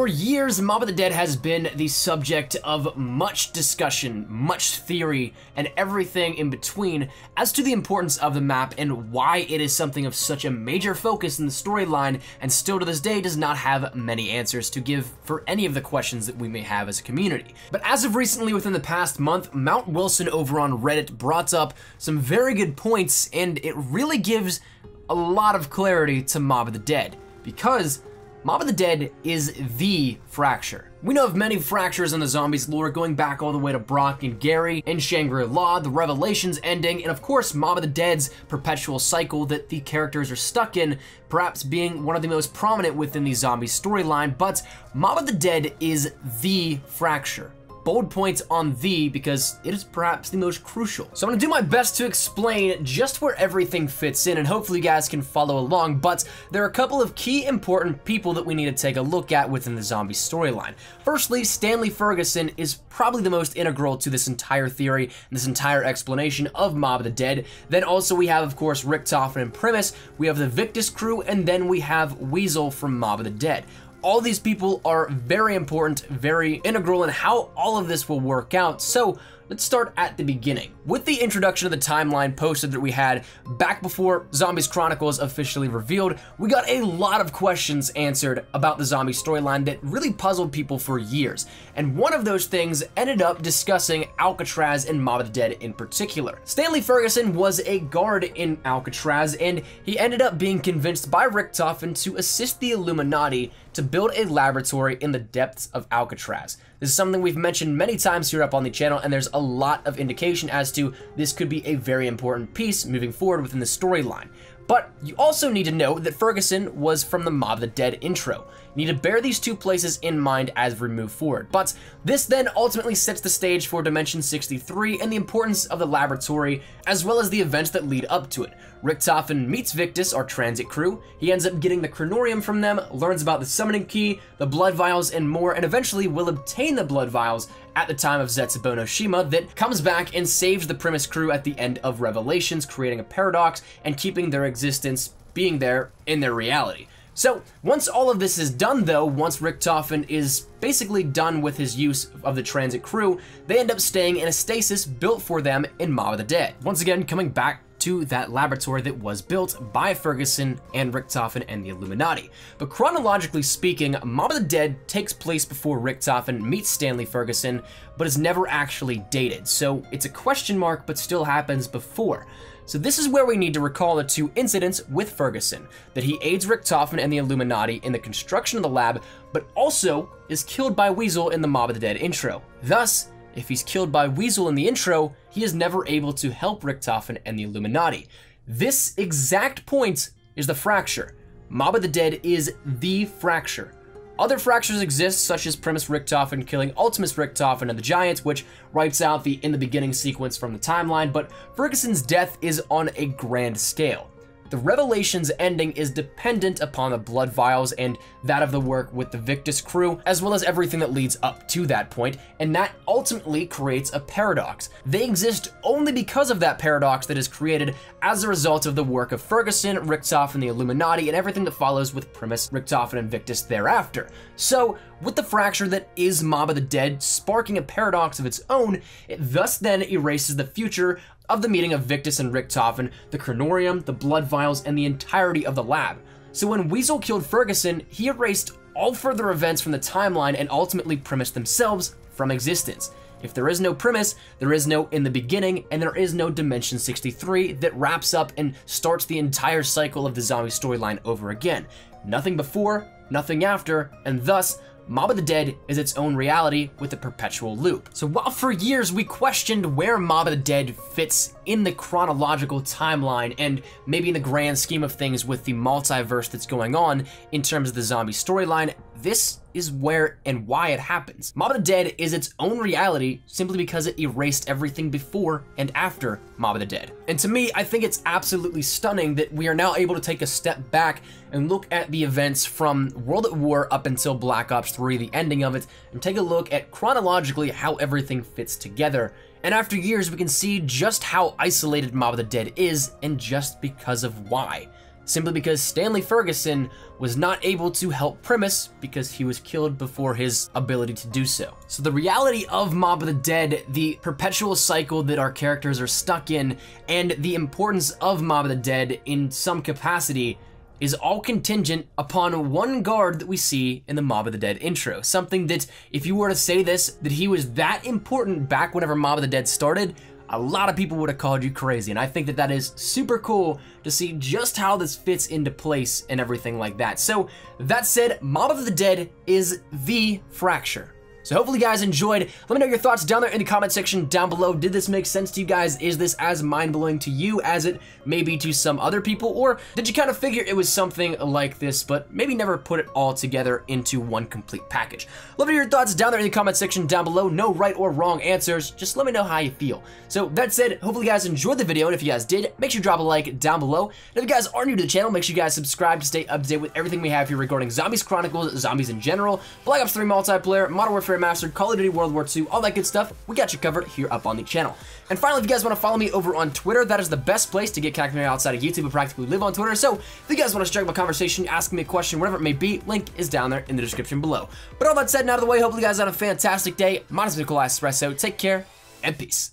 years, Mob of the Dead has been the subject of much discussion, much theory, and everything in between as to the importance of the map and why it is something of such a major focus in the storyline, and still to this day does not have many answers to give for any of the questions that we may have as a community. But as of recently, within the past month, Mount Wilson over on Reddit brought up some very good points, and it really gives a lot of clarity to Mob of the Dead, because Mob of the Dead is the Fracture. We know of many fractures in the zombies lore, going back all the way to Brock and Gary, and Shangri-La, the Revelations ending, and of course Mob of the Dead's perpetual cycle that the characters are stuck in, perhaps being one of the most prominent within the zombie storyline. But Mob of the Dead is the Fracture. Bold points on the, because it is perhaps the most crucial. So I'm gonna do my best to explain just where everything fits in, and hopefully you guys can follow along, but there are a couple of key important people that we need to take a look at within the zombie storyline. Firstly, Stanley Ferguson is probably the most integral to this entire theory and this entire explanation of Mob of the Dead. Then also we have, of course, Richtofen and Primus, we have the Victus crew, and then we have Weasel from Mob of the Dead. All these people are very important, very integral in how all of this will work out. So let's start at the beginning. With the introduction of the timeline posted that we had back before Zombies Chronicles officially revealed, we got a lot of questions answered about the zombie storyline that really puzzled people for years. And one of those things ended up discussing Alcatraz and Mob of the Dead in particular. Stanley Ferguson was a guard in Alcatraz, and he ended up being convinced by Richtofen to assist the Illuminati to build a laboratory in the depths of Alcatraz. This is something we've mentioned many times here up on the channel, and there's a lot of indication as to this could be a very important piece moving forward within the storyline. But you also need to know that Ferguson was from the Mob of the Dead intro. You need to bear these two places in mind as we move forward. But this then ultimately sets the stage for Dimension 63 and the importance of the laboratory, as well as the events that lead up to it. Richtofen meets Victus, our transit crew. He ends up getting the Chronorium from them, learns about the summoning key, the blood vials, and more, and eventually will obtain the blood vials at the time of Zetsubou no Shima that comes back and saves the Primus crew at the end of Revelations, creating a paradox and keeping their existence being there in their reality. So once all of this is done though, once Richtofen is basically done with his use of the transit crew, they end up staying in a stasis built for them in Mob of the Dead. Once again, coming back to that laboratory that was built by Ferguson and Richtofen and the Illuminati. But chronologically speaking, Mob of the Dead takes place before Richtofen meets Stanley Ferguson, but is never actually dated. So it's a question mark, but still happens before. So this is where we need to recall the two incidents with Ferguson, that he aids Richtofen and the Illuminati in the construction of the lab, but also is killed by Weasel in the Mob of the Dead intro. Thus, if he's killed by Weasel in the intro, he is never able to help Richtofen and the Illuminati. This exact point is the Fracture. Mob of the Dead is the Fracture. Other fractures exist, such as Primus Richtofen killing Ultimus Richtofen and the Giants, which wipes out the in the beginning sequence from the timeline, but Ferguson's death is on a grand scale. The Revelations ending is dependent upon the blood vials and that of the work with the Victus crew, as well as everything that leads up to that point, and that ultimately creates a paradox. They exist only because of that paradox that is created as a result of the work of Ferguson, Richtofen, the Illuminati, and everything that follows with Primus, Richtofen, and Victus thereafter. So, with the fracture that is Mob of the Dead sparking a paradox of its own, it thus then erases the future of the meeting of Victus and Richtofen, the Chronorium, the blood vials, and the entirety of the lab. So when Weasel killed Ferguson, he erased all further events from the timeline and ultimately Primus themselves from existence. If there is no Primus, there is no in the beginning, and there is no Dimension 63 that wraps up and starts the entire cycle of the zombie storyline over again. Nothing before, nothing after, and thus, Mob of the Dead is its own reality with a perpetual loop. So while for years we questioned where Mob of the Dead fits in the chronological timeline and maybe in the grand scheme of things with the multiverse that's going on in terms of the zombie storyline, this is where and why it happens. Mob of the Dead is its own reality simply because it erased everything before and after Mob of the Dead. And to me, I think it's absolutely stunning that we are now able to take a step back and look at the events from World at War up until Black Ops 3, the ending of it, and take a look at chronologically how everything fits together. And after years, we can see just how isolated Mob of the Dead is, and just because of why. simply because Stanley Ferguson was not able to help Primus because he was killed before his ability to do so. So the reality of Mob of the Dead, the perpetual cycle that our characters are stuck in, and the importance of Mob of the Dead in some capacity is all contingent upon one guard that we see in the Mob of the Dead intro. Something that, if you were to say this, that he was that important back whenever Mob of the Dead started, a lot of people would have called you crazy, and I think that that is super cool to see just how this fits into place and everything like that. So, that said, Mob of the Dead is the Fracture. So hopefully you guys enjoyed. Let me know your thoughts down there in the comment section down below. Did this make sense to you guys? Is this as mind-blowing to you as it may be to some other people? Or did you kind of figure it was something like this, but maybe never put it all together into one complete package? Let me know your thoughts down there in the comment section down below. No right or wrong answers. Just let me know how you feel. So that said, hopefully you guys enjoyed the video, and if you guys did, make sure you drop a like down below. And if you guys are new to the channel, make sure you guys subscribe to stay up to date with everything we have here regarding Zombies Chronicles, zombies in general, Black Ops 3 multiplayer, Modern Warfare Mastered, Call of Duty World War II, all that good stuff. We got you covered here up on the channel. And finally, if you guys want to follow me over on Twitter, that is the best place to get connected with me outside of YouTube. I practically live on Twitter, so if you guys want to strike up a conversation, ask me a question, whatever it may be, link is down there in the description below. But all that said and out of the way, hopefully you guys had a fantastic day. My name is Nikolai Espresso. Take care and peace.